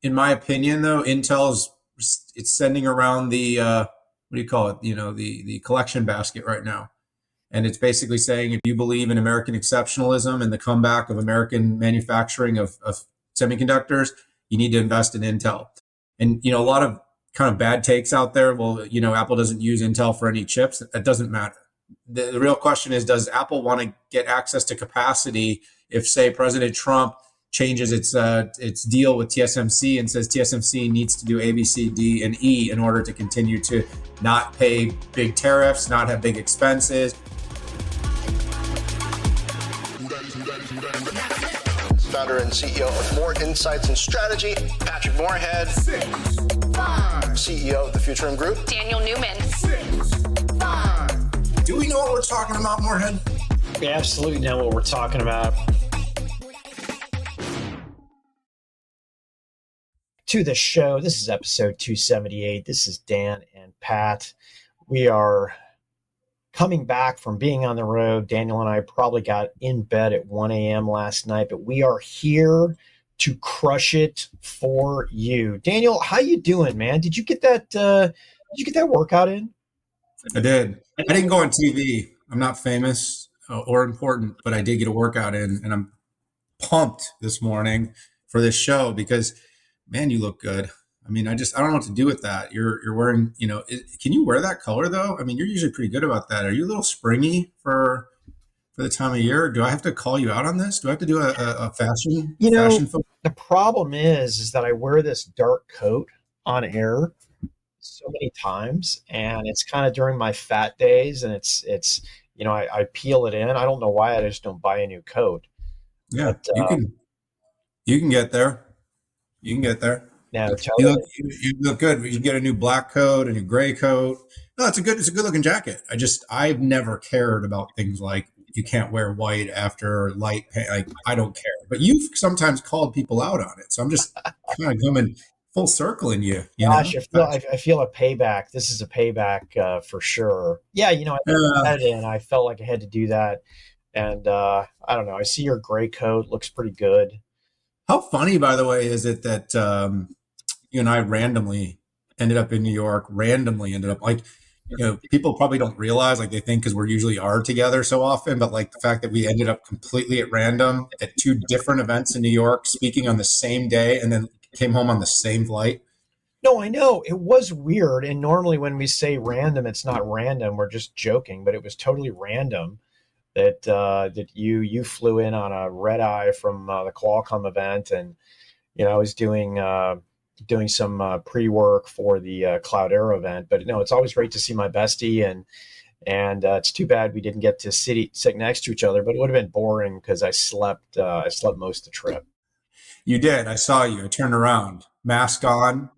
in my opinion, though, Intel's it's sending around the what do you call it? The collection basket right now, and it's basically saying if you believe in American exceptionalism and the comeback of American manufacturing of semiconductors, you need to invest in Intel. And a lot of kind of bad takes out there. Well, Apple doesn't use Intel for any chips. That doesn't matter. The real question is, does Apple want to get access to capacity if, say, President Trump changes its deal with TSMC and says TSMC needs to do A, B, C, D, and E in order to continue to not pay big tariffs, not have big expenses? Founder and CEO of More Insights and Strategy, Patrick Moorhead. 6, 5. CEO of the Futurum Group, Daniel Newman. 6, 5. Do we know what we're talking about, Moorhead? We absolutely know what we're talking about. To the show, this is episode 278. This is Dan and Pat. We are coming back from being on the road. Daniel and I probably got in bed at 1 a.m. last night, but we are here to crush it for you. Daniel, how you doing, man? Did you get that workout in? I did. I didn't go on TV. I'm not famous or important, but I did get a workout in, and I'm pumped this morning for this show because, man, you look good. I mean, I don't know what to do with that. You're wearing, can you wear that color though? I mean, you're usually pretty good about that. Are you a little springy for the time of year? Do I have to call you out on this? Do I have to do a fashion? The problem is that I wear this dark coat on air so many times, and it's kind of during my fat days, and it's I peel it in. I don't know why I just don't buy a new coat. Yeah, but, you can get there. You can get there. No, you look good. You can get a new black coat, a new gray coat. No, it's a good looking jacket. I've never cared about things like you can't wear white after light paint. Like, I don't care. But you've sometimes called people out on it. So I'm just kind of coming full circle in you. Gosh, I feel a payback. This is a payback for sure. Yeah, I felt like I had to do that. And I don't know. I see your gray coat looks pretty good. How funny, by the way, is it that you and I randomly ended up in New York, people probably don't realize, like they think because we're usually are together so often, but like the fact that we ended up completely at random at two different events in New York, speaking on the same day, and then came home on the same flight. No, I know. It was weird. And normally when we say random, it's not random. We're just joking, but it was totally random. That you flew in on a red eye from the Qualcomm event, and I was doing some pre-work for the Cloudera event. But no, it's always great to see my bestie, and it's too bad we didn't get to sit next to each other. But it would have been boring because I slept most of the trip. You did. I saw you. I turned around, mask on,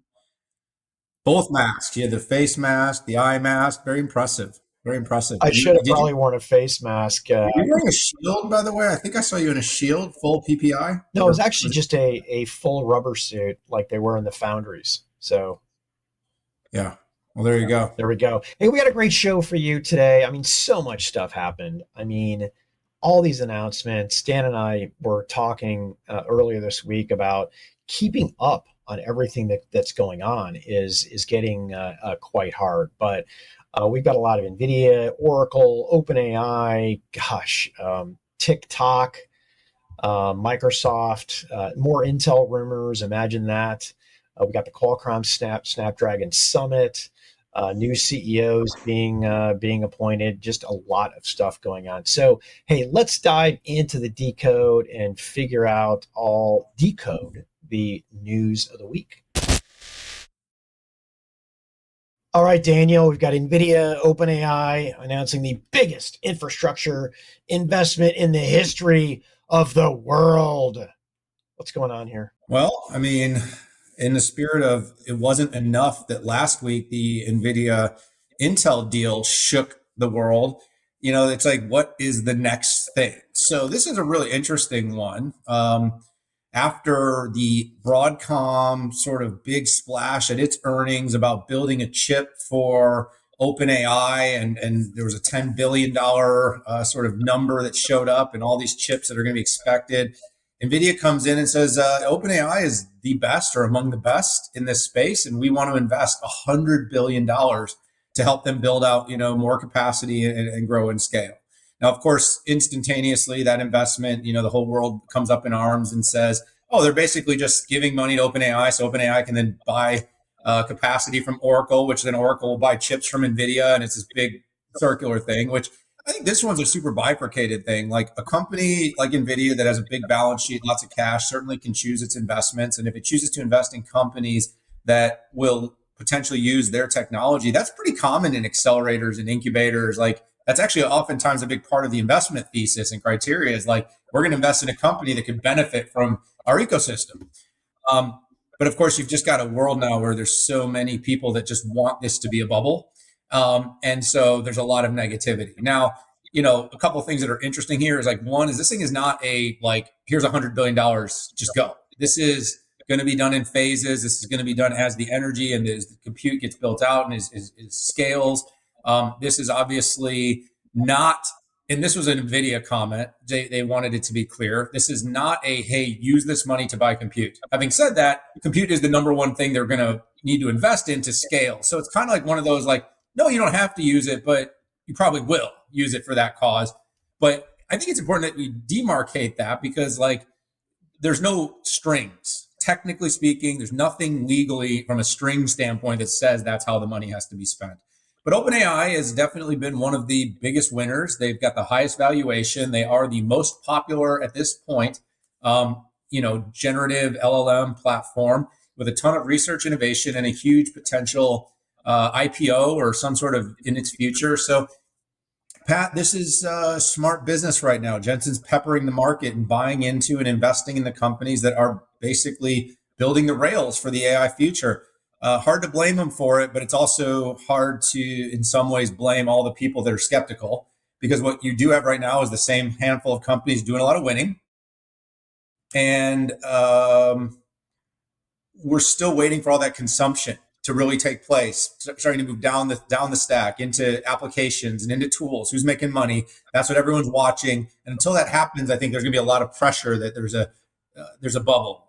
both masks. You had the face mask, the eye mask. Very impressive. Very impressive. I should have probably worn a face mask. Were you wearing a shield, by the way? I think I saw you in a shield, full PPI. No, it was actually just a full rubber suit like they were in the foundries. So, yeah. Well, there you go. There we go. Hey, we got a great show for you today. I mean, so much stuff happened. I mean, all these announcements. Dan and I were talking earlier this week about keeping up on everything that's going on is getting quite hard. But we've got a lot of Nvidia, Oracle, OpenAI, TikTok, Microsoft, more Intel rumors. Imagine that. We got the Qualcomm Snapdragon Summit, new CEOs being appointed. Just a lot of stuff going on. So, hey, let's dive into the Decode and decode the news of the week. All right, Daniel, we've got Nvidia, OpenAI announcing the biggest infrastructure investment in the history of the world. What's going on here? Well, I mean, in the spirit of it wasn't enough that last week the Nvidia Intel deal shook the world, it's like, what is the next thing? So this is a really interesting one. After the Broadcom sort of big splash at its earnings about building a chip for OpenAI, and there was a $10 billion sort of number that showed up and all these chips that are going to be expected. Nvidia comes in and says, OpenAI is the best or among the best in this space, and we want to invest $100 billion to help them build out, more capacity and grow and scale. Now, of course, instantaneously, that investment, the whole world comes up in arms and says, oh, they're basically just giving money to OpenAI, so OpenAI can then buy capacity from Oracle, which then Oracle will buy chips from Nvidia, and it's this big circular thing, which I think this one's a super bifurcated thing. Like a company like Nvidia that has a big balance sheet, lots of cash, certainly can choose its investments. And if it chooses to invest in companies that will potentially use their technology, that's pretty common in accelerators and incubators. Like that's actually oftentimes a big part of the investment thesis and criteria is like, we're going to invest in a company that could benefit from our ecosystem. But of course, you've just got a world now where there's so many people that just want this to be a bubble. And so there's a lot of negativity. Now, a couple of things that are interesting here is like, one is this thing is not a like, here's $100 billion, just go. This is going to be done in phases. This is going to be done as the energy and as the compute gets built out and is scales. This is obviously not, and this was an NVIDIA comment. They wanted it to be clear. This is not a, hey, use this money to buy compute. Having said that, compute is the number one thing they're going to need to invest in to scale. So it's kind of like one of those like, no, you don't have to use it, but you probably will use it for that cause. But I think it's important that we demarcate that because like there's no strings. Technically speaking, there's nothing legally from a string standpoint that says that's how the money has to be spent. But OpenAI has definitely been one of the biggest winners. They've got the highest valuation. They are the most popular at this point, generative LLM platform with a ton of research innovation and a huge potential IPO or some sort of in its future. So, Pat, this is smart business right now. Jensen's peppering the market and buying into and investing in the companies that are basically building the rails for the AI future. Hard to blame him for it, but it's also hard to, in some ways, blame all the people that are skeptical because what you do have right now is the same handful of companies doing a lot of winning. And we're still waiting for all that consumption to really take place, starting to move down the stack into applications and into tools. Who's making money? That's what everyone's watching. And until that happens, I think there's going to be a lot of pressure that there's a bubble.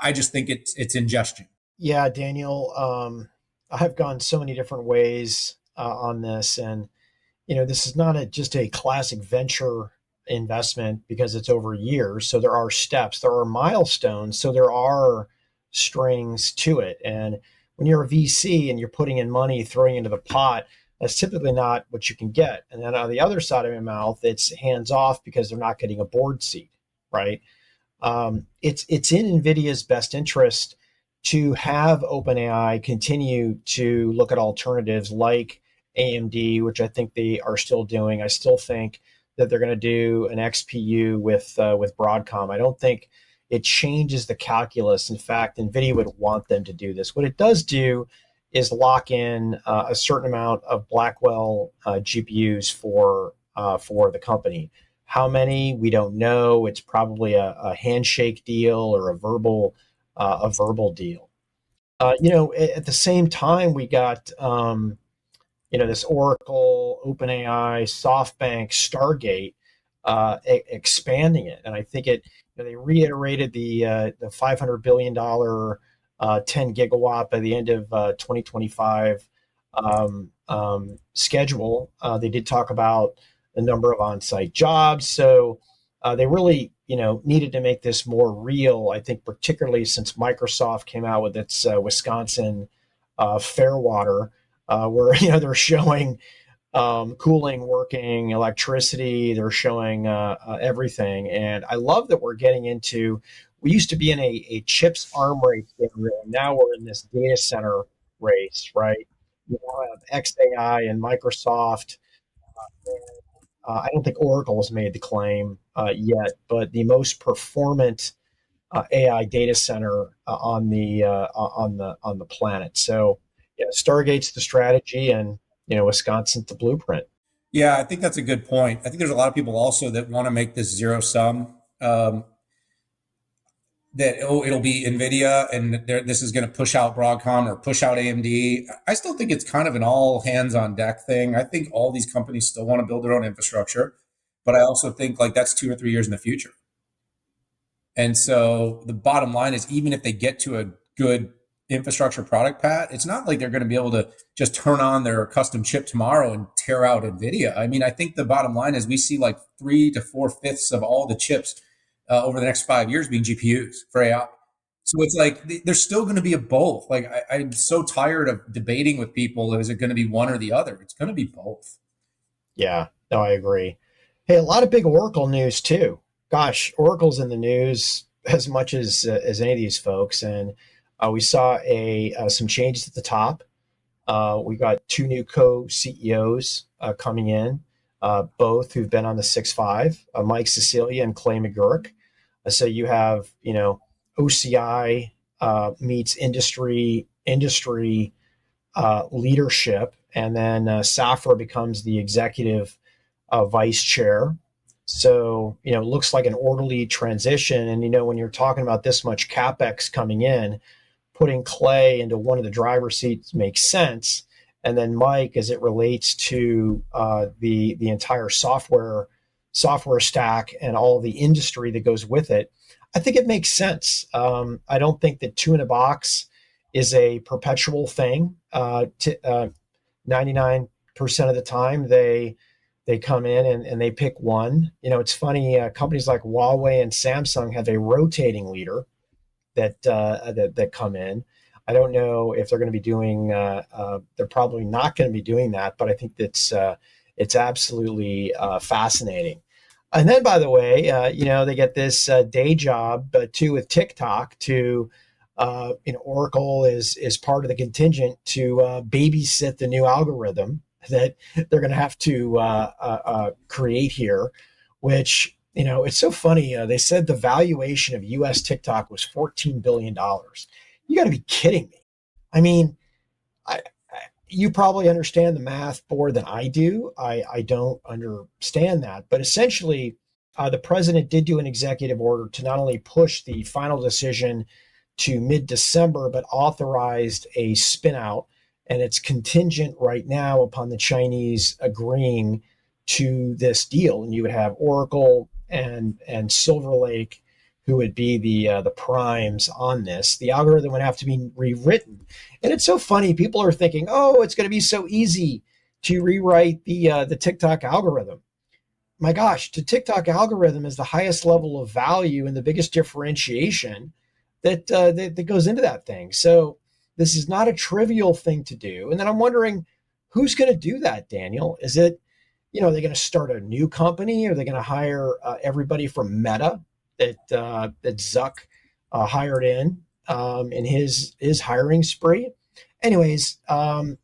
I just think it's ingestion. Yeah, Daniel, I've gone so many different ways on this, and this is not just a classic venture investment because it's over years. So there are steps, there are milestones, so there are strings to it. And when you're a VC and you're putting in money, throwing into the pot, that's typically not what you can get. And then on the other side of your mouth, it's hands off because they're not getting a board seat, right? It's in NVIDIA's best interest to have OpenAI continue to look at alternatives like AMD, which I think they are still doing. I still think that they're going to do an XPU with Broadcom. I don't think it changes the calculus. In fact, NVIDIA would want them to do this. What it does do is lock in a certain amount of Blackwell GPUs for the company. How many, we don't know. It's probably a handshake deal or a verbal deal. At the same time, we got this Oracle, OpenAI, SoftBank, Stargate expanding it, and I think they reiterated the $500 billion 10 gigawatt by the end of 2025 schedule. They did talk about the number of on-site jobs, so they really needed to make this more real. I think particularly since Microsoft came out with its Wisconsin Fairwater, where they're showing cooling working, electricity, they're showing everything. And I love that we're getting into, we used to be in a chips arm race, and now we're in this data center race, right? You now have XAI and Microsoft. I don't think Oracle has made the claim yet, but the most performant AI data center on the planet. So, yeah, Stargate's the strategy, and Wisconsin's the blueprint. Yeah, I think that's a good point. I think there's a lot of people also that want to make this zero sum. That it'll be Nvidia and this is going to push out Broadcom or push out AMD. I still think it's kind of an all hands on deck thing. I think all these companies still want to build their own infrastructure, but I also think like that's 2 or 3 years in the future. And so the bottom line is, even if they get to a good infrastructure product, Pat, it's not like they're going to be able to just turn on their custom chip tomorrow and tear out Nvidia. I mean, I think the bottom line is we see like 3 to 4/5 of all the chips over the next 5 years being GPUs for AI. So it's like there's still going to be a both. Like I'm so tired of debating with people. Is it going to be one or the other? It's going to be both. Yeah, no, I agree. Hey, a lot of big Oracle news too. Gosh, Oracle's in the news as much as any of these folks, and we saw a some changes at the top. We got two new co-CEOs coming in, both who've been on the 6.5, Mike Sicilia and Clay Magouyrk. So you have, OCI meets industry leadership, and then Safra becomes the executive vice chair. So, it looks like an orderly transition. And, when you're talking about this much CapEx coming in, putting Clay into one of the driver's seats makes sense. And then Mike, as it relates to the entire software stack and all the industry that goes with it, I think it makes sense. I don't think that two in a box is a perpetual thing. 99% of the time, they come in and they pick one. It's funny. Companies like Huawei and Samsung have a rotating leader that come in. I don't know if they're going to be doing. They're probably not going to be doing that, but I think that's it's absolutely fascinating. And then, by the way, they get this day job too with TikTok to. Oracle is part of the contingent to babysit the new algorithm that they're going to have to create here, which, it's so funny. They said the valuation of US TikTok was $14 billion. You got to be kidding me. I mean, you probably understand the math more than I do. I don't understand that. But essentially, the president did do an executive order to not only push the final decision to mid-December, but authorized a spin out. And it's contingent right now upon the Chinese agreeing to this deal. And you would have Oracle and Silver Lake, who would be the primes on this. The algorithm would have to be rewritten. And it's so funny. People are thinking, oh, it's going to be so easy to rewrite the TikTok algorithm. My gosh, the TikTok algorithm is the highest level of value and the biggest differentiation that goes into that thing. So this is not a trivial thing to do. And then I'm wondering, who's going to do that, Daniel? Is it, are they going to start a new company? Are they going to hire everybody from Meta that Zuck hired in his hiring spree? Anyways, in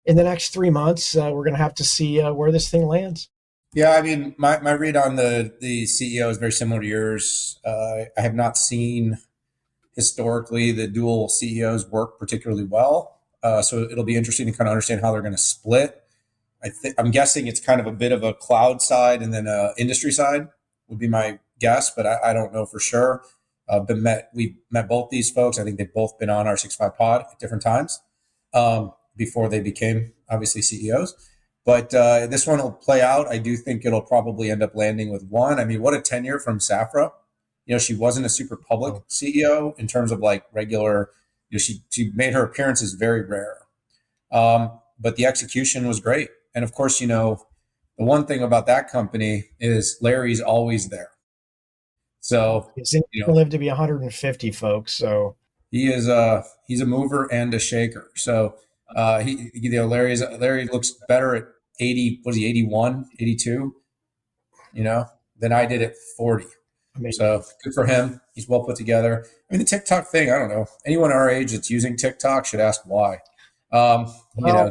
the next 3 months, we're going to have to see where this thing lands. Yeah, I mean, my read on the CEO is very similar to yours. I have not seen historically the dual CEOs work particularly well. So it'll be interesting to kind of understand how they're going to split. I'm guessing it's kind of a bit of a cloud side and then a industry side would be my guess, but I don't know for sure. We've met both these folks. I think they've both been on our 6.5 pod at different times before they became obviously CEOs. But this one will play out. I do think it'll probably end up landing with one. I mean, what a tenure from Safra. She wasn't a super public CEO in terms of like regular. She made her appearances very rare, but the execution was great. And of course, the one thing about that company is Larry's always there. So he's going to live to be 150, folks. So he's a mover and a shaker. So Larry looks better at 80. Was he 81, 82? Than I did at 40. So good for him. He's well put together. I mean, the TikTok thing, I don't know. Anyone our age that's using TikTok should ask why.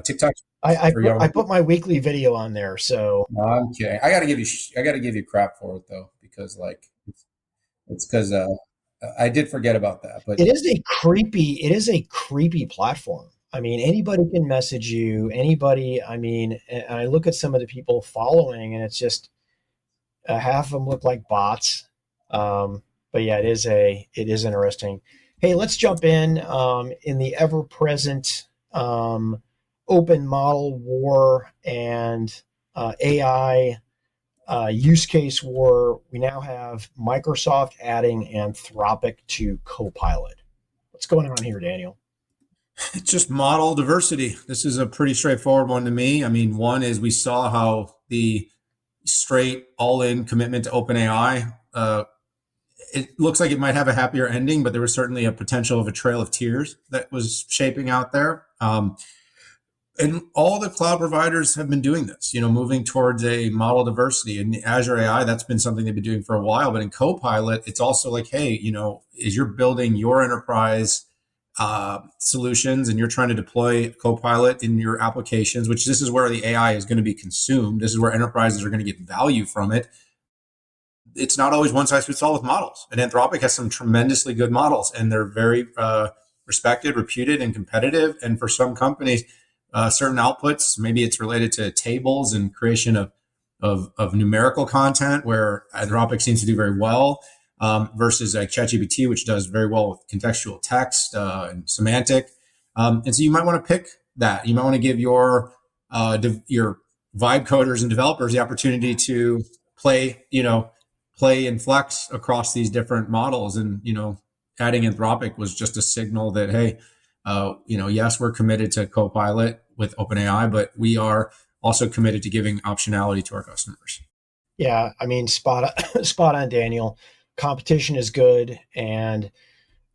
TikTok. I put my weekly video on there, so I'm kidding. I got to give you crap for it though, because it's because I did forget about that. But it is a creepy platform. I mean, anybody can message you. Anybody. I mean, and I look at some of the people following, and it's just half of them look like bots. But yeah, it is interesting. Hey, let's jump in the ever-present open model war and AI use case war. We now have Microsoft adding Anthropic to Copilot. What's going on here, Daniel? It's just model diversity. This is a pretty straightforward one to me. I mean, one is we saw how the straight all-in commitment to OpenAI, it looks like it might have a happier ending, but there was certainly a potential of a trail of tears that was shaping out there. And all the cloud providers have been doing this, moving towards a model diversity. In Azure AI, that's been something they've been doing for a while. But in Copilot, it's also like, hey, as you're building your enterprise solutions and you're trying to deploy Copilot in your applications, which this is where the AI is going to be consumed. This is where enterprises are going to get value from it. It's not always one size fits all with models. And Anthropic has some tremendously good models, and they're very respected, reputed, and competitive. And for some companies, certain outputs, maybe it's related to tables and creation of numerical content, where Anthropic seems to do very well, versus like ChatGPT, which does very well with contextual text and semantic. And so you might want to pick that. You might want to give your vibe coders and developers the opportunity to play and flex across these different models. And adding Anthropic was just a signal that, hey, yes, we're committed to Copilot with OpenAI, but we are also committed to giving optionality to our customers. Yeah, I mean, spot on, Daniel. Competition is good, and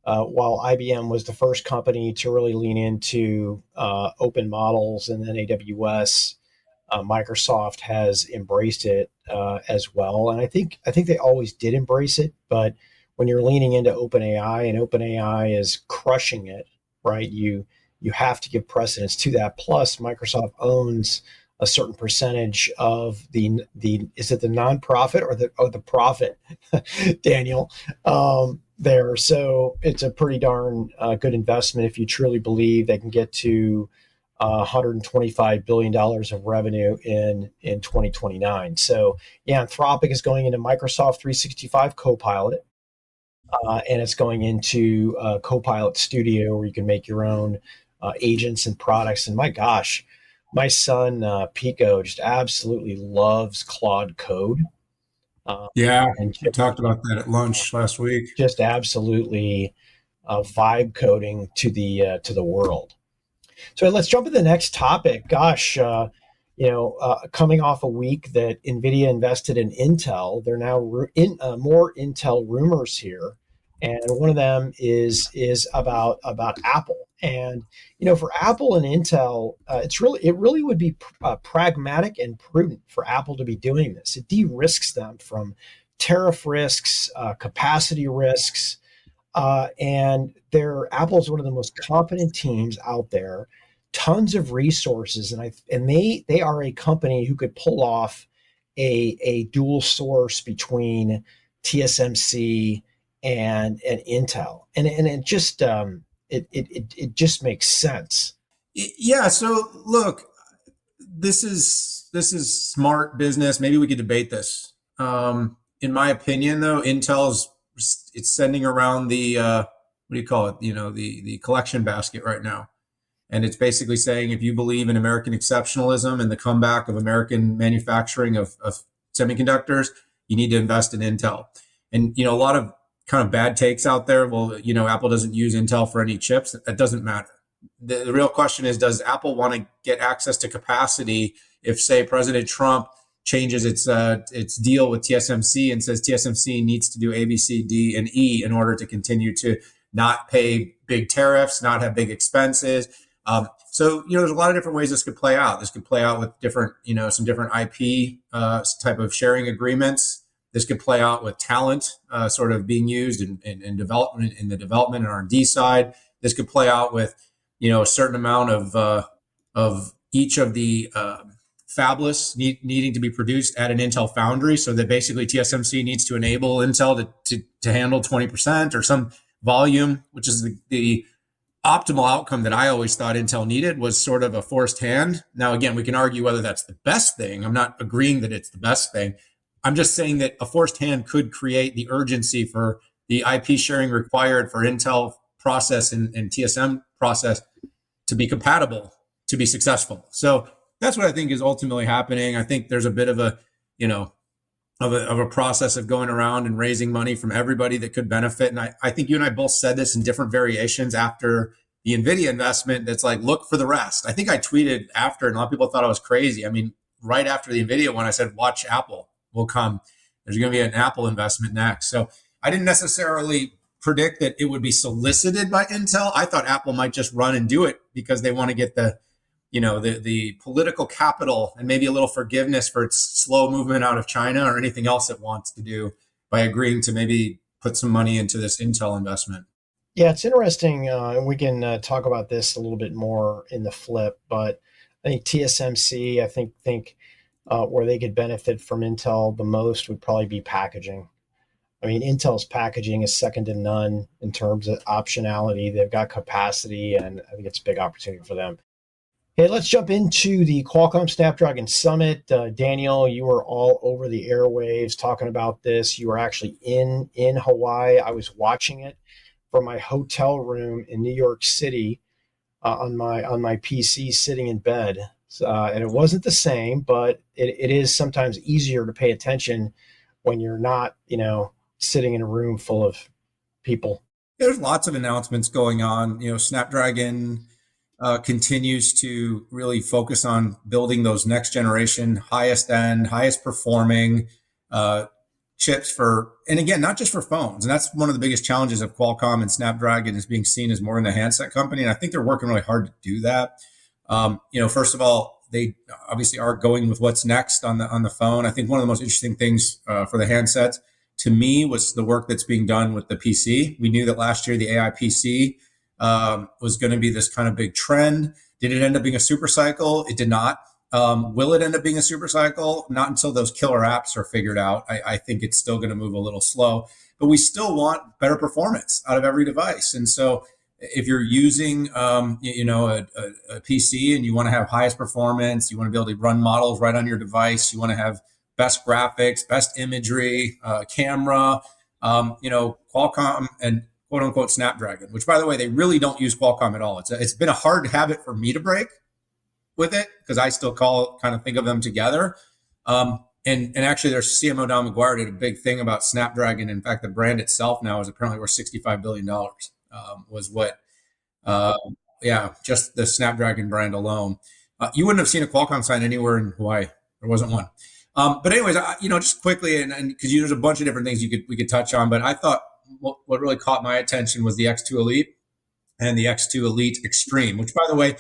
while IBM was the first company to really lean into open models, and then AWS, Microsoft has embraced it as well. And I think they always did embrace it, but when you're leaning into OpenAI and OpenAI is crushing it, right? You have to give precedence to that. Plus, Microsoft owns a certain percentage of the is it the nonprofit or the profit, Daniel? There, so it's a pretty darn good investment if you truly believe they can get to $125 billion of revenue in 2029. So yeah, Anthropic is going into Microsoft 365 Copilot. And it's going into Copilot Studio, where you can make your own agents and products. And my gosh, my son Pico just absolutely loves Claude Code. Yeah, And we talked about that at lunch last week. Just absolutely vibe coding to the world. So let's jump to the next topic. Gosh, coming off a week that Nvidia invested in Intel, there are now more Intel rumors here, and one of them is about Apple. And for Apple and Intel, it really would be pragmatic and prudent for Apple to be doing this. It de-risks them from tariff risks, capacity risks, and Apple's one of the most competent teams out there. Tons of resources, and they are a company who could pull off a dual source between TSMC and Intel, and it just it just makes sense. Yeah. So look, this is smart business. Maybe we could debate this. In my opinion, though, it's sending around the what do you call it? The collection basket right now. And it's basically saying, if you believe in American exceptionalism and the comeback of American manufacturing of semiconductors, you need to invest in Intel. And, a lot of kind of bad takes out there. Well, Apple doesn't use Intel for any chips. That doesn't matter. The real question is, does Apple want to get access to capacity if, say, President Trump changes its deal with TSMC and says TSMC needs to do A, B, C, D, and E in order to continue to not pay big tariffs, not have big expenses? So, there's a lot of different ways this could play out. This could play out with different, some different IP type of sharing agreements. This could play out with talent sort of being used in development, in the development and R&D side. This could play out with, a certain amount of each of the fabless needing to be produced at an Intel foundry, so that basically TSMC needs to enable Intel to handle 20% or some volume, which is the optimal outcome that I always thought Intel needed, was sort of a forced hand. Now, again, we can argue whether that's the best thing. I'm not agreeing that it's the best thing. I'm just saying that a forced hand could create the urgency for the IP sharing required for Intel process and TSM process to be compatible, to be successful. So that's what I think is ultimately happening. I think there's a bit of a, of a process of going around and raising money from everybody that could benefit. And I think you and I both said this in different variations after the Nvidia investment. That's like, look for the rest. I think I tweeted after, and a lot of people thought I was crazy. I mean, right after the Nvidia one, I said, watch Apple will come. There's going to be an Apple investment next. So I didn't necessarily predict that it would be solicited by Intel. I thought Apple might just run and do it because they want to get the political capital and maybe a little forgiveness for its slow movement out of China or anything else it wants to do by agreeing to maybe put some money into this Intel investment. Yeah, it's interesting. And we can talk about this a little bit more in the flip, but I think TSMC, I think where they could benefit from Intel the most would probably be packaging. I mean, Intel's packaging is second to none in terms of optionality. They've got capacity, and I think it's a big opportunity for them. Okay, let's jump into the Qualcomm Snapdragon Summit. Daniel, you were all over the airwaves talking about this. You were actually in Hawaii. I was watching it from my hotel room in New York City on my PC, sitting in bed. And it wasn't the same, but it is sometimes easier to pay attention when you're not, sitting in a room full of people. There's lots of announcements going on. Snapdragon continues to really focus on building those next generation, highest end, highest performing chips and again, not just for phones. And that's one of the biggest challenges of Qualcomm and Snapdragon, is being seen as more in the handset company. And I think they're working really hard to do that. First of all, they obviously are going with what's next on the phone. I think one of the most interesting things for the handsets to me was the work that's being done with the PC. We knew that last year the AI PC was going to be this kind of big trend. Did it end up being a super cycle? It did not. Will it end up being a super cycle? Not until those killer apps are figured out. I think it's still going to move a little slow, but we still want better performance out of every device. And so if you're using, a PC and you want to have highest performance, you want to be able to run models right on your device, you want to have best graphics, best imagery, camera, Qualcomm and quote unquote Snapdragon, which by the way, they really don't use Qualcomm at all. It's been a hard habit for me to break with it because I still think of them together. And actually their CMO Don Magouyrk did a big thing about Snapdragon. In fact, the brand itself now is apparently worth $65 billion. Was what, just the Snapdragon brand alone. You wouldn't have seen a Qualcomm sign anywhere in Hawaii. There wasn't one. But anyways, just quickly, and because there's a bunch of different things we could touch on, but I thought what really caught my attention was the X2 Elite and the X2 Elite Extreme, which by the way,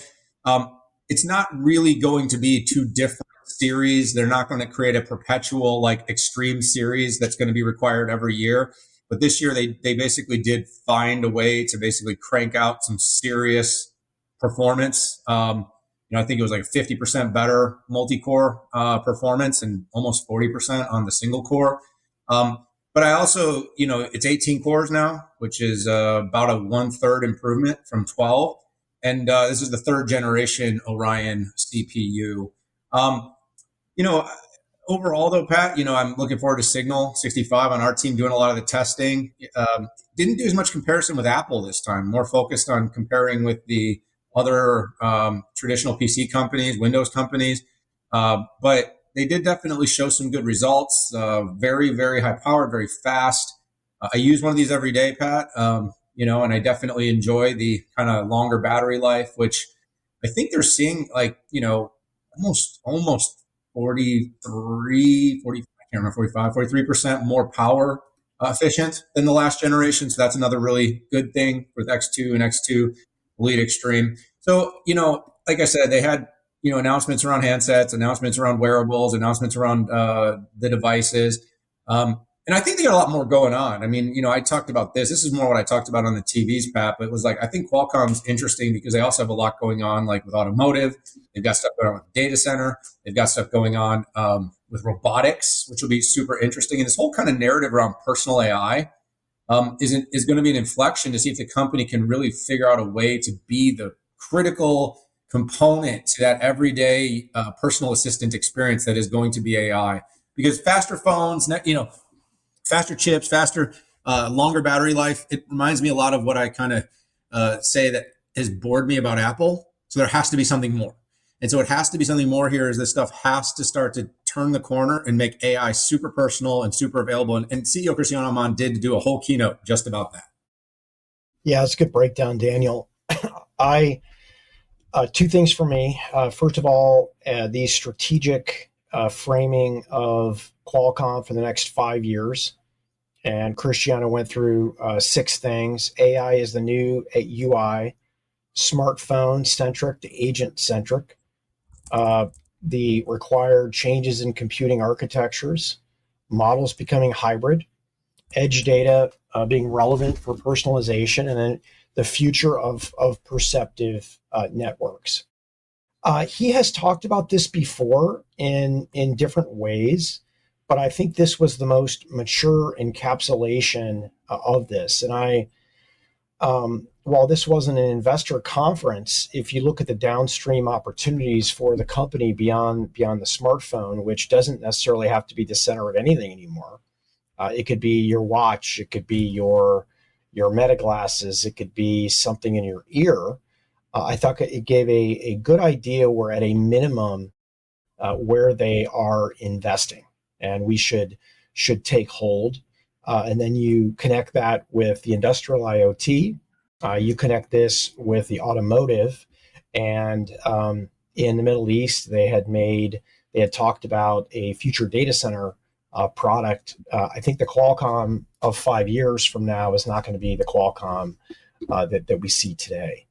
it's not really going to be two different series. They're not going to create a perpetual Extreme series that's going to be required every year. But this year, they basically did find a way to basically crank out some serious performance. I think it was like 50% better multi-core performance and almost 40% on the single core. But I also, it's 18 cores now, which is about a 1/3 improvement from 12. And this is the 3rd generation Orion CPU. Overall, though, Pat, I'm looking forward to Signal 65 on our team doing a lot of the testing. Didn't do as much comparison with Apple this time, more focused on comparing with the other traditional PC companies, Windows companies. But they did definitely show some good results. Very, very high powered, very fast. I use one of these every day, Pat, and I definitely enjoy the kind of longer battery life, which I think they're seeing almost 43% more power efficient than the last generation. So that's another really good thing with X2 and X2 Elite Extreme. So, like I said, they had, announcements around handsets, announcements around wearables, announcements around the devices. And I think they got a lot more going on. I mean, I talked about this. This is more what I talked about on the TVs, Pat, but it was I think Qualcomm's interesting because they also have a lot going on, with automotive. They've got stuff going on with data center. They've got stuff going on with robotics, which will be super interesting. And this whole kind of narrative around personal AI is going to be an inflection to see if the company can really figure out a way to be the critical component to that everyday personal assistant experience that is going to be AI. Because faster phones, faster chips, faster, longer battery life. It reminds me a lot of what I kind of say that has bored me about Apple. So there has to be something more. And so it has to be something more here is this stuff has to start to turn the corner and make AI super personal and super available. And CEO Cristiano Amon did do a whole keynote just about that. Yeah, it's a good breakdown, Daniel. I two things for me. First of all, the strategic framing of Qualcomm for the next 5 years. And Cristiano went through 6 things. AI is the new UI, smartphone centric to agent centric, the required changes in computing architectures, models becoming hybrid, edge data being relevant for personalization, and then the future of perceptive networks. He has talked about this before in different ways, but I think this was the most mature encapsulation of this. And while this wasn't an investor conference, if you look at the downstream opportunities for the company beyond the smartphone, which doesn't necessarily have to be the center of anything anymore, it could be your watch, it could be your meta glasses, it could be something in your ear. I thought it gave a good idea where at a minimum where they are investing, and we should take hold. And then you connect that with the industrial IoT. You connect this with the automotive, and in the Middle East, they had talked about a future data center product. I think the Qualcomm of 5 years from now is not going to be the Qualcomm that we see today.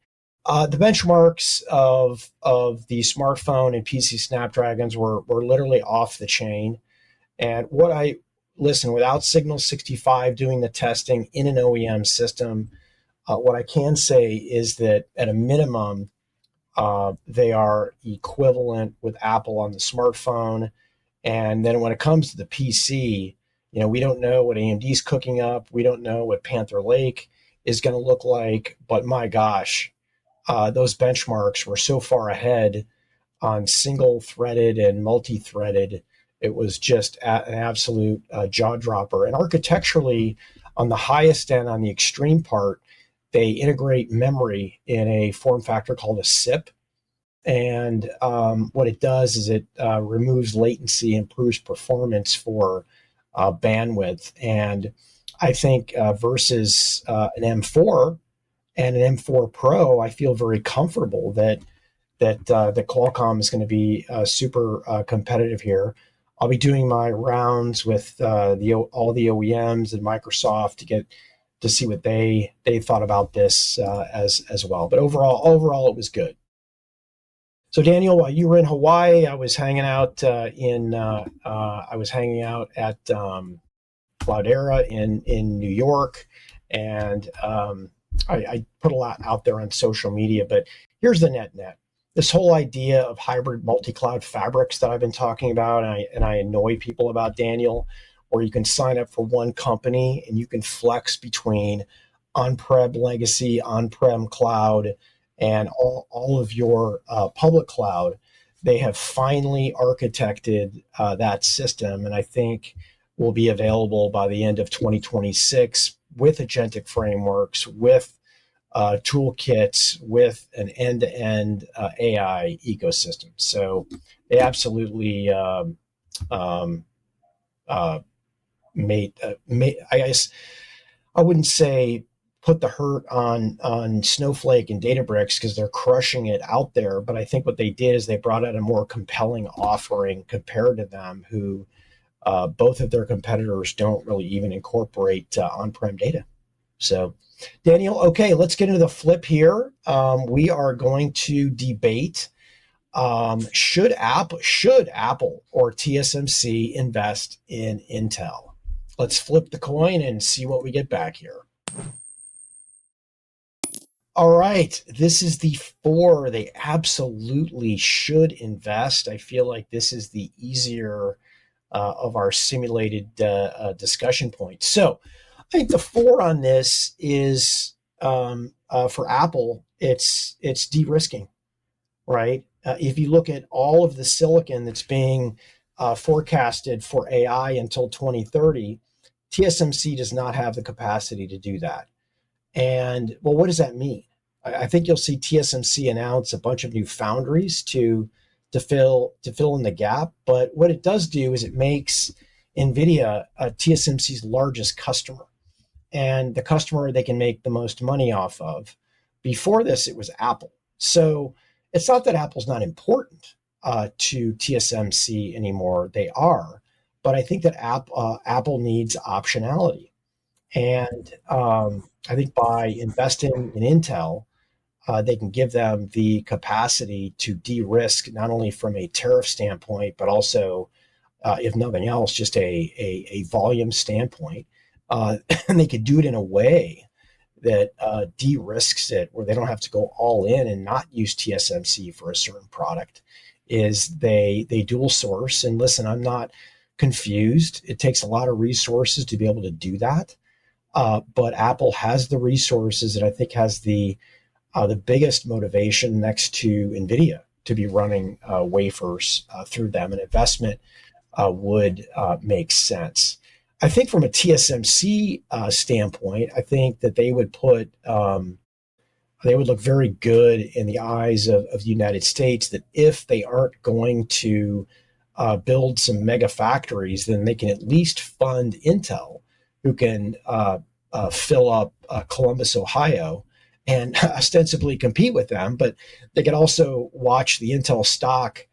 The benchmarks of the smartphone and PC Snapdragons were literally off the chain. And without Signal 65 doing the testing in an OEM system, what I can say is that at a minimum, they are equivalent with Apple on the smartphone. And then when it comes to the PC, we don't know what AMD's cooking up. We don't know what Panther Lake is going to look like. But my gosh, those benchmarks were so far ahead on single-threaded and multi-threaded. It was just an absolute jaw dropper. And architecturally, on the highest end, on the extreme part, they integrate memory in a form factor called a SIP. And what it does is it removes latency, improves performance for bandwidth. And I think versus an M4 and an M4 Pro, I feel very comfortable that Qualcomm is going to be super competitive here. I'll be doing my rounds with all the OEMs and Microsoft to see what they thought about this as well. But overall, it was good. So Daniel, while you were in Hawaii, I was hanging out at Cloudera in New York, and I put a lot out there on social media. But here's the net. This whole idea of hybrid multi-cloud fabrics that I've been talking about, and I annoy people about, Daniel, where you can sign up for one company and you can flex between on-prem legacy, on-prem cloud, and all of your public cloud. They have finally architected that system, and I think will be available by the end of 2026 with agentic frameworks, with toolkits, with an end-to-end AI ecosystem. So they absolutely made. I guess I wouldn't say put the hurt on Snowflake and Databricks because they're crushing it out there. But I think what they did is they brought out a more compelling offering compared to them, who both of their competitors don't really even incorporate on-prem data. So, Daniel, okay, let's get into the flip here. We are going to debate should Apple or TSMC invest in Intel? Let's flip the coin and see what we get back here. All right, this is the 4. They absolutely should invest. I feel like this is the easier of our simulated discussion points. So I think the 4 on this is for Apple, it's de-risking, right? If you look at all of the silicon that's being forecasted for AI until 2030, TSMC does not have the capacity to do that. And what does that mean? I think you'll see TSMC announce a bunch of new foundries to fill in the gap. But what it does do is it makes Nvidia TSMC's largest customer, and the customer they can make the most money off of. Before this, it was Apple. So it's not that Apple's not important to TSMC anymore. They are, but I think that Apple needs optionality, and I think by investing in Intel, they can give them the capacity to de-risk not only from a tariff standpoint, but also, if nothing else, just a volume standpoint. And they could do it in a way that de-risks it, where they don't have to go all in and not use TSMC for a certain product. Is they dual source. And listen, I'm not confused. It takes a lot of resources to be able to do that. But Apple has the resources, and I think has the biggest motivation next to Nvidia to be running wafers through them. An investment would make sense. I think from a TSMC standpoint, I think that they would look very good in the eyes of the United States, that if they aren't going to build some mega factories, then they can at least fund Intel, who can fill up Columbus, Ohio, and ostensibly compete with them. But they could also watch the Intel stock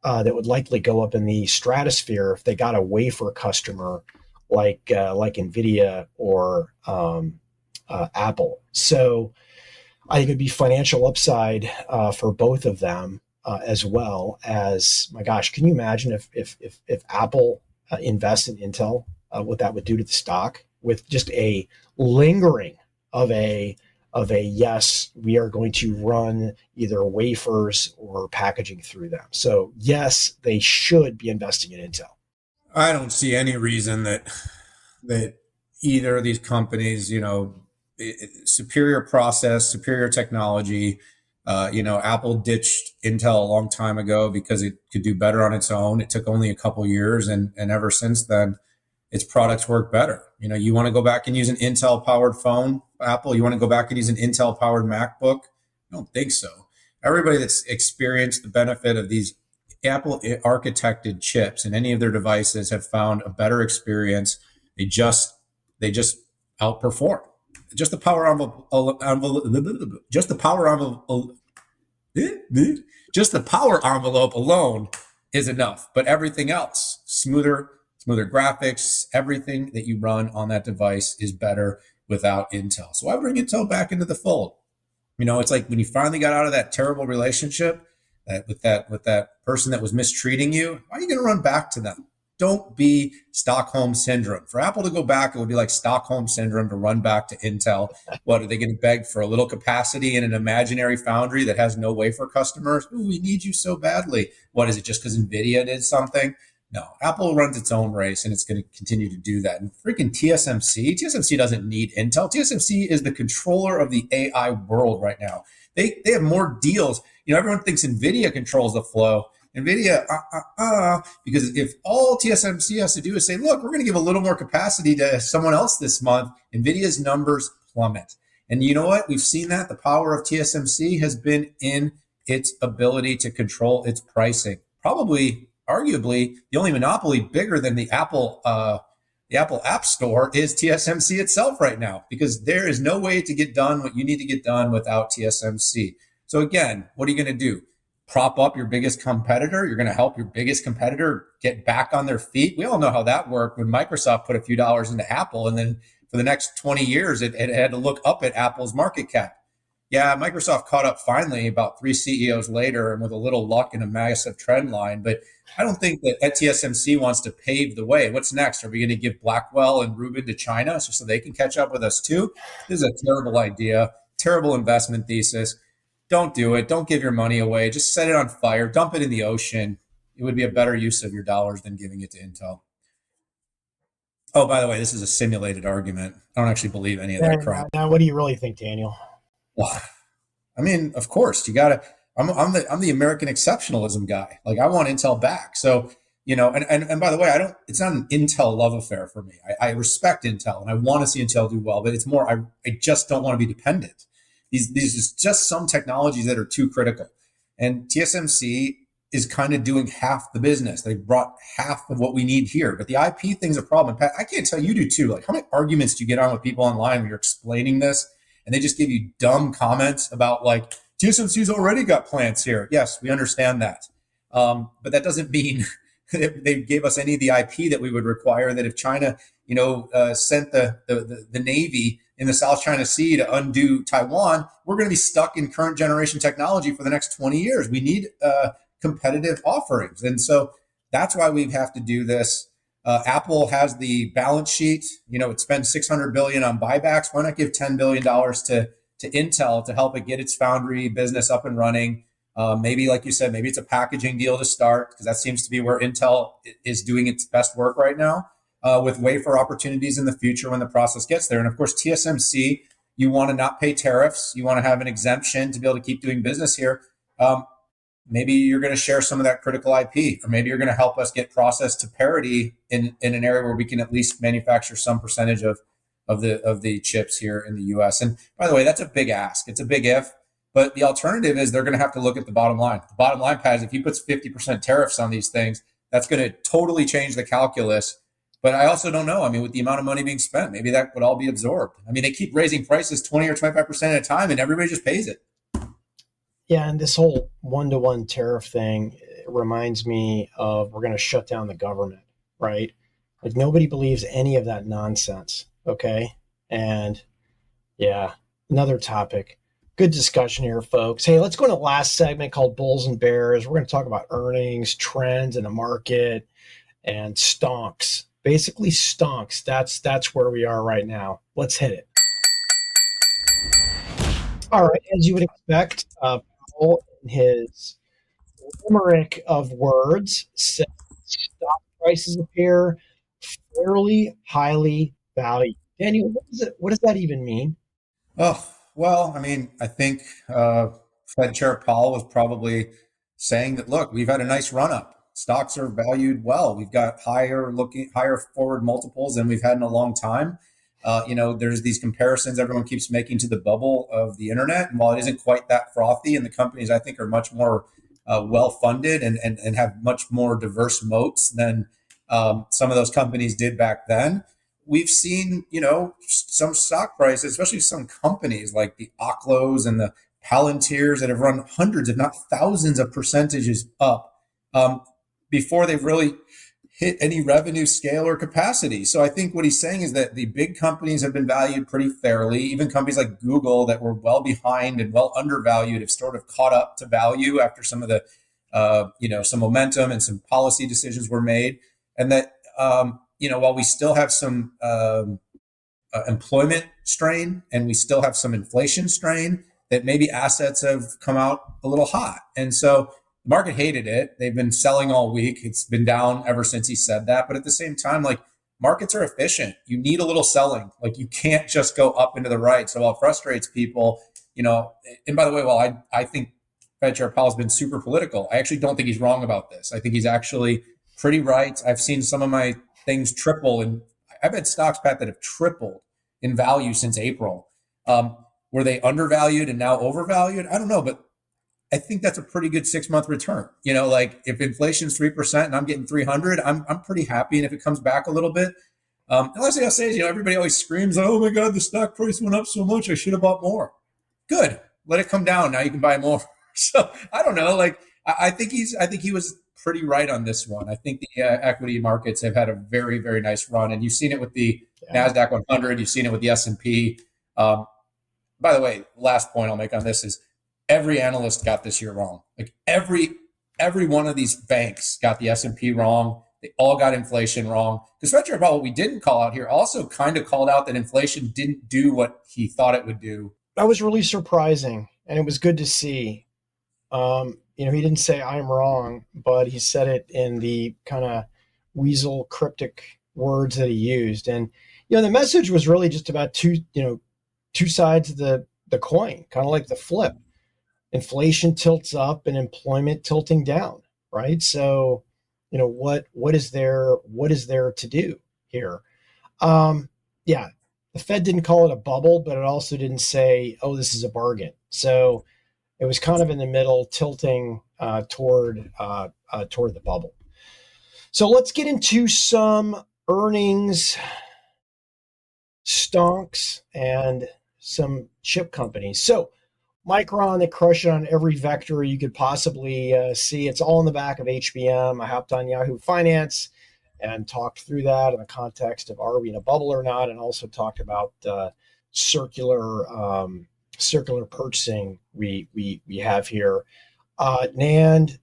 that would likely go up in the stratosphere if they got a wafer customer like Nvidia or Apple. So I think it'd be financial upside for both of them, as well as, my gosh, can you imagine if Apple invests in Intel, what that would do to the stock, with just a lingering of a yes, we are going to run either wafers or packaging through them. So yes, they should be investing in Intel. I don't see any reason that either of these companies, superior process, superior technology. Apple ditched Intel a long time ago because it could do better on its own. It took only a couple years, and ever since then, its products work better. You want to go back and use an Intel powered phone, Apple? You want to go back and use an Intel powered MacBook? I don't think so. Everybody that's experienced the benefit of these Apple architected chips in any of their devices have found a better experience. They just outperform. Just the power envelope alone is enough. But everything else, smoother graphics, everything that you run on that device is better without Intel. So I bring Intel back into the fold. It's like when you finally got out of that terrible relationship with that person that was mistreating you, why are you going to run back to them? Don't be Stockholm Syndrome. For Apple to go back, it would be like Stockholm Syndrome to run back to Intel. What, are they going to beg for a little capacity in an imaginary foundry that has no wafer customers? Ooh, we need you so badly. What is it, just because Nvidia did something? No, Apple runs its own race, and it's going to continue to do that. And freaking TSMC doesn't need Intel. TSMC is the controller of the AI world right now. They have more deals. Everyone thinks Nvidia controls the flow. Nvidia, because if all TSMC has to do is say, look, we're going to give a little more capacity to someone else this month, Nvidia's numbers plummet. And you know what? We've seen that. The power of TSMC has been in its ability to control its pricing. Probably, arguably, the only monopoly bigger than the Apple App Store is TSMC itself right now, because there is no way to get done what you need to get done without TSMC. So again, what are you going to do? Prop up your biggest competitor? You're going to help your biggest competitor get back on their feet? We all know how that worked when Microsoft put a few dollars into Apple, and then for the next 20 years, it had to look up at Apple's market cap. Yeah, Microsoft caught up finally about 3 CEOs later, and with a little luck and a massive trend line. But I don't think that TSMC wants to pave the way. What's next? Are we going to give Blackwell and Rubin to China so they can catch up with us too? This is a terrible idea, terrible investment thesis. Don't do it. Don't give your money away. Just set it on fire. Dump it in the ocean. It would be a better use of your dollars than giving it to Intel. Oh, by the way, this is a simulated argument. I don't actually believe any of that crap. Now, what do you really think, Daniel? Well, I mean, of course, you got to. I'm the American exceptionalism guy. Like, I want Intel back. So, and by the way, it's not an Intel love affair for me. I respect Intel and I want to see Intel do well, but it's more, I just don't want to be dependent. These are just some technologies that are too critical. And TSMC is kind of doing half the business. They brought half of what we need here. But the IP thing's a problem. Pat, I can't tell, you do too. Like, how many arguments do you get on with people online when you're explaining this and they just give you dumb comments about like, TSMC's already got plants here. Yes, we understand that. But that doesn't mean they gave us any of the IP that we would require, that if China, sent the Navy in the South China Sea to undo Taiwan, we're going to be stuck in current generation technology for the next 20 years. We need competitive offerings. And so that's why we have to do this. Apple has the balance sheet. It spends $600 billion on buybacks. Why not give $10 billion to Intel to help it get its foundry business up and running? Maybe, like you said, maybe it's a packaging deal to start, because that seems to be where Intel is doing its best work right now, with wafer opportunities in the future when the process gets there. And of course, TSMC, you want to not pay tariffs. You want to have an exemption to be able to keep doing business here. Maybe you're going to share some of that critical IP, or maybe you're going to help us get process to parity in an area where we can at least manufacture some percentage of the chips here in the US. And by the way, that's a big ask. It's a big if, but the alternative is they're going to have to look at the bottom line. The bottom line, Pat, is if he puts 50% tariffs on these things, that's going to totally change the calculus. But I also don't know. I mean, with the amount of money being spent, maybe that would all be absorbed. I mean, they keep raising prices 20 or 25% at a time, and everybody just pays it. Yeah, and this whole one-to-one tariff thing reminds me of, we're going to shut down the government, right? Like, nobody believes any of that nonsense, okay? And yeah, another topic. Good discussion here, folks. Hey, let's go to the last segment called Bulls and Bears. We're going to talk about earnings, trends in the market, and stonks. Basically, stonks. That's where we are right now. Let's hit it. All right, as you would expect, Powell, in his limerick of words, said stock prices appear fairly highly valued. Daniel, what does that even mean? Oh, well, I mean, I think Fed Chair Powell was probably saying that, look, we've had a nice run up. Stocks are valued well. We've got higher forward multiples than we've had in a long time. There's these comparisons everyone keeps making to the bubble of the internet. And while it isn't quite that frothy, and the companies I think are much more well-funded and have much more diverse moats than some of those companies did back then, we've seen, some stock prices, especially some companies like the Oklos and the Palantirs that have run hundreds, if not thousands of percentages up before they've really hit any revenue scale or capacity. So I think what he's saying is that the big companies have been valued pretty fairly. Even companies like Google that were well behind and well undervalued have sort of caught up to value after some of the, some momentum and some policy decisions were made. And that, while we still have some employment strain and we still have some inflation strain, that maybe assets have come out a little hot. And so the market hated it. They've been selling all week. It's been down ever since he said that. But at the same time, like, markets are efficient. You need a little selling. Like, you can't just go up into the right. So while it frustrates people, and by the way, while I think Fed Chair Powell's been super political, I actually don't think he's wrong about this. I think he's actually pretty right. I've seen some of my things triple, and I've had stocks, Pat, that have tripled in value since April. Were they undervalued and now overvalued? I don't know, but I think that's a pretty good 6-month return. Like, if inflation's 3% and I'm getting 300, I'm pretty happy. And if it comes back a little bit, the last thing I'll say is, everybody always screams, "Oh my God, the stock price went up so much, I should have bought more." Good, let it come down. Now you can buy more. So I don't know. Like, I think he was pretty right on this one. I think the equity markets have had a very, very nice run, and you've seen it with the NASDAQ 100. You've seen it with the S&P. By the way, last point I'll make on this is, every analyst got this year wrong. Like, every one of these banks got the S&P wrong. They all got inflation wrong. Because Fed Chair Powell, what we didn't call out here, also kind of called out that inflation didn't do what he thought it would do. That was really surprising, and it was good to see. He didn't say "I'm wrong," but he said it in the kind of weasel cryptic words that he used. And the message was really just about two sides of the coin, kind of like the flip. Inflation tilts up and employment tilting down, right? So, what is there to do here? The Fed didn't call it a bubble, but it also didn't say, "Oh, this is a bargain." So, It was kind of in the middle, tilting toward the bubble. So let's get into some earnings stonks and some chip companies. So Micron, they crush it on every vector you could possibly see. It's all in the back of HBM. I hopped on Yahoo Finance and talked through that in the context of are we in a bubble or not, and also talked about circular purchasing we have here. NAND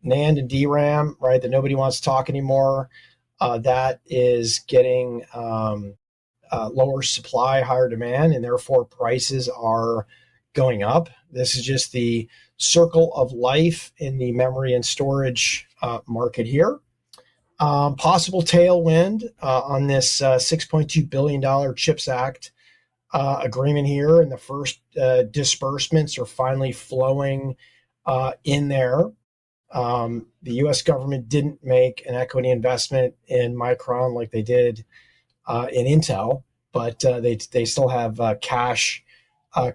and DRAM, right, that nobody wants to talk anymore. That is getting lower supply, higher demand, and therefore prices are going up. This is just the circle of life in the memory and storage market here. Possible tailwind on this $6.2 billion CHIPS Act agreement here, and the first disbursements are finally flowing in there. The U.S. government didn't make an equity investment in Micron like they did in Intel, but they still have cash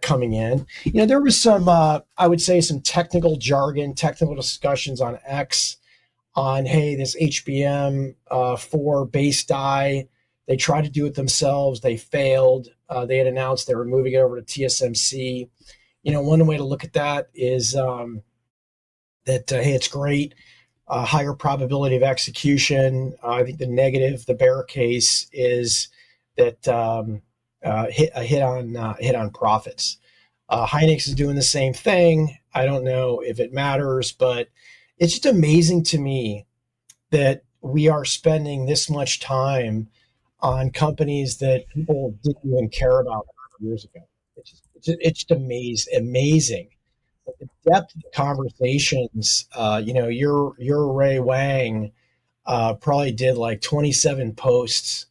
coming in. There was some, I would say, some technical jargon, technical discussions on X on, hey, this HBM4 base die, they tried to do it themselves. They failed. They had announced they were moving it over to TSMC. One way to look at that is that, hey, it's great. Higher probability of execution. I think the negative, the bear case is that hit on profits. Hynix is doing the same thing. I don't know if it matters, but it's just amazing to me that we are spending this much time on companies that people didn't even care about years ago. It's just amazing. The depth of the conversations, your Ray Wang probably did like 27 posts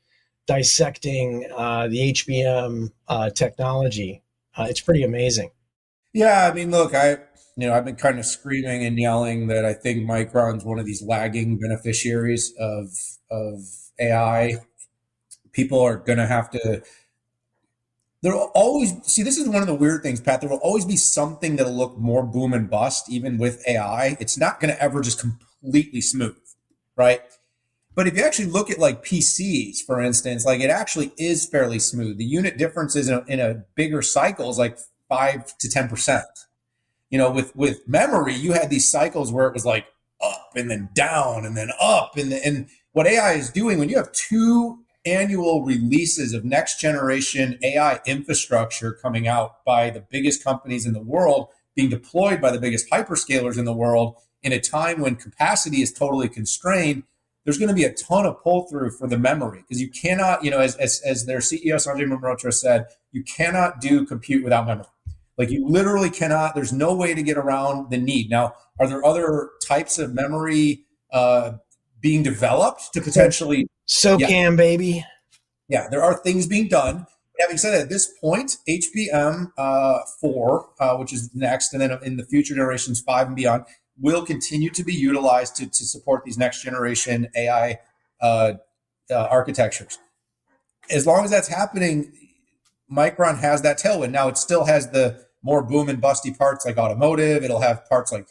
dissecting the HBM technology. It's pretty amazing. Yeah, I mean, look, I've been kind of screaming and yelling that I think Micron's one of these lagging beneficiaries of AI. People are going to have to. There will always see. This is one of the weird things, Pat. There will always be something that'll look more boom and bust, even with AI. It's not going to ever just completely smooth, right? But if you actually look at like PCs, for instance, like it actually is fairly smooth. The unit differences in a bigger cycle is like 5 to 10%. With memory, you had these cycles where it was like up and then down and then up. And what AI is doing, when you have two annual releases of next generation AI infrastructure coming out by the biggest companies in the world, being deployed by the biggest hyperscalers in the world in a time when capacity is totally constrained, there's going to be a ton of pull through for the memory because you cannot, as their CEO Sanjay Mehrotra said, you cannot do compute without memory. Like you literally cannot. There's no way to get around the need. Now, are there other types of memory being developed to potentially? SOCAM, baby. Yeah, there are things being done. Having said that, at this point, HBM4, which is next, and then in the future generations 5 and beyond, will continue to be utilized to support these next generation AI architectures. As long as that's happening, Micron has that tailwind. Now it still has the more boom and busty parts like automotive. It'll have parts like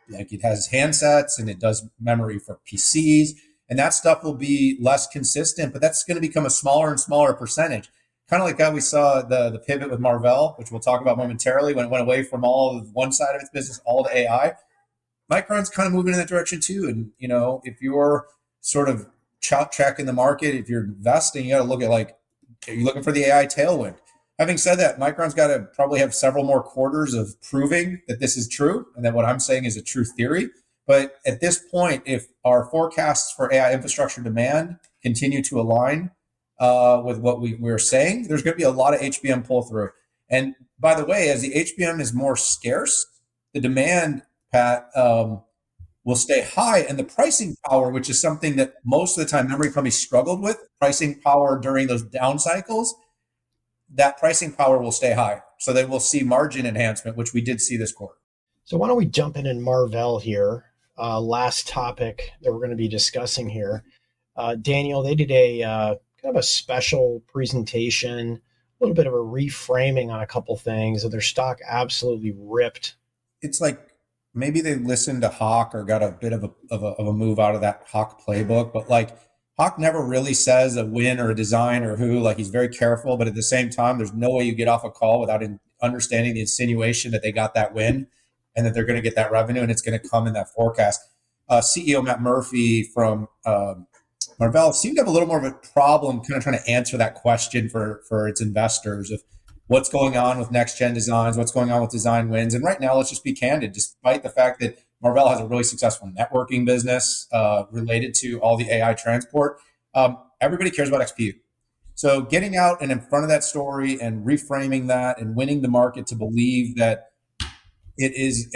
it has handsets and it does memory for PCs, and that stuff will be less consistent. But that's going to become a smaller and smaller percentage. Kind of like how we saw the pivot with Marvell, which we'll talk about momentarily, when it went away from all of one side of its business, all to AI. Micron's kind of moving in that direction too. And if you're sort of checking the market, if you're investing, you got to look at are you looking for the AI tailwind? Having said that, Micron's got to probably have several more quarters of proving that this is true and that what I'm saying is a true theory. But at this point, if our forecasts for AI infrastructure demand continue to align with what we're saying, there's going to be a lot of HBM pull through. And by the way, as the HBM is more scarce, the demand, Pat, will stay high, and the pricing power, which is something that most of the time memory companies struggled with, pricing power during those down cycles, that pricing power will stay high. So they will see margin enhancement, which we did see this quarter. So why don't we jump in Marvell here? Last topic that we're going to be discussing here. Daniel, they did a kind of a special presentation, a little bit of a reframing on a couple things. Their stock absolutely ripped it's like maybe they listened to Hawk or got a bit of a move out of that Hawk playbook, but like Hawk never really says a win or a design or who. Like he's very careful, but at the same time, there's no way you get off a call without understanding the insinuation that they got that win and that they're going to get that revenue and it's going to come in that forecast. CEO Matt Murphy from Marvell seemed to have a little more of a problem kind of trying to answer that question for its investors of what's going on with next gen designs, what's going on with design wins. And right now, let's just be candid, despite the fact that Marvell has a really successful networking business related to all the AI transport, everybody cares about XPU. So getting out and in front of that story and reframing that and winning the market to believe that it is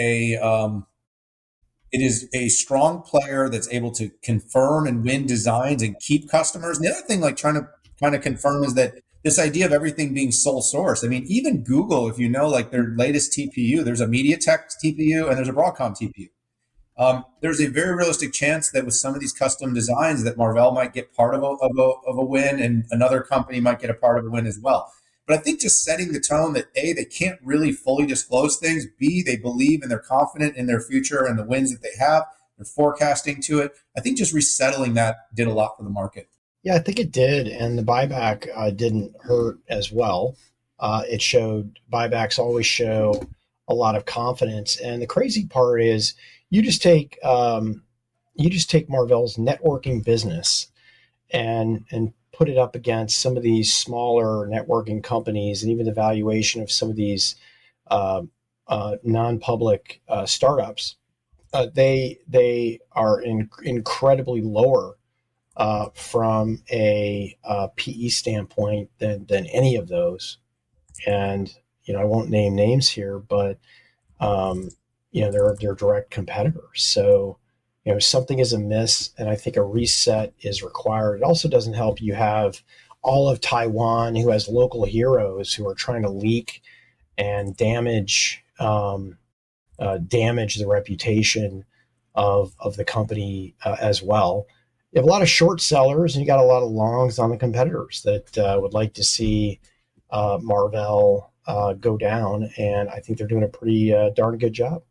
a strong player that's able to confirm and win designs and keep customers. And the other thing, like trying to kind of confirm, is that this idea of everything being sole source. I mean, even Google, if you know, like their latest TPU, there's a MediaTek TPU and there's a Broadcom TPU. There's a very realistic chance that with some of these custom designs that Marvell might get part of a win and another company might get a part of a win as well. But I think just setting the tone that A, they can't really fully disclose things. B, they believe and they're confident in their future and the wins that they have. They're forecasting to it. I think just resettling that did a lot for the market. Yeah, I think it did. And the buyback didn't hurt as well. It showed, buybacks always show a lot of confidence. And the crazy part is you just take Marvell's networking business and put it up against some of these smaller networking companies and even the valuation of some of these non-public startups. They are incredibly lower from a PE standpoint than any of those. And, I won't name names here, but, they're direct competitors. So, something is amiss, and I think a reset is required. It also doesn't help you have all of Taiwan who has local heroes who are trying to leak and damage the reputation of the company as well. You have a lot of short sellers and you got a lot of longs on the competitors that would like to see Marvell go down. And I think they're doing a pretty darn good job.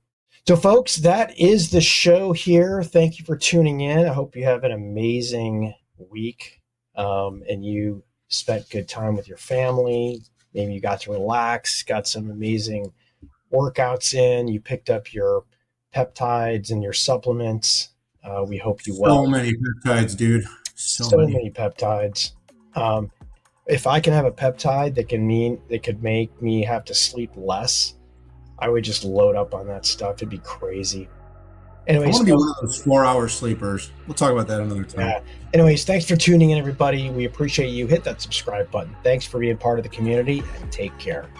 So folks, that is the show here. Thank you for tuning in. I hope you have an amazing week and you spent good time with your family. Maybe you got to relax, got some amazing workouts in. You picked up your peptides and your supplements. We hope you well. So many peptides, dude. So many peptides. If I can have a peptide that could make me have to sleep less, I would just load up on that stuff. It'd be crazy. Anyways, I want to be one of those 4-hour sleepers. We'll talk about that another time. Yeah. Anyways, thanks for tuning in, everybody. We appreciate you. Hit that subscribe button. Thanks for being part of the community, and take care.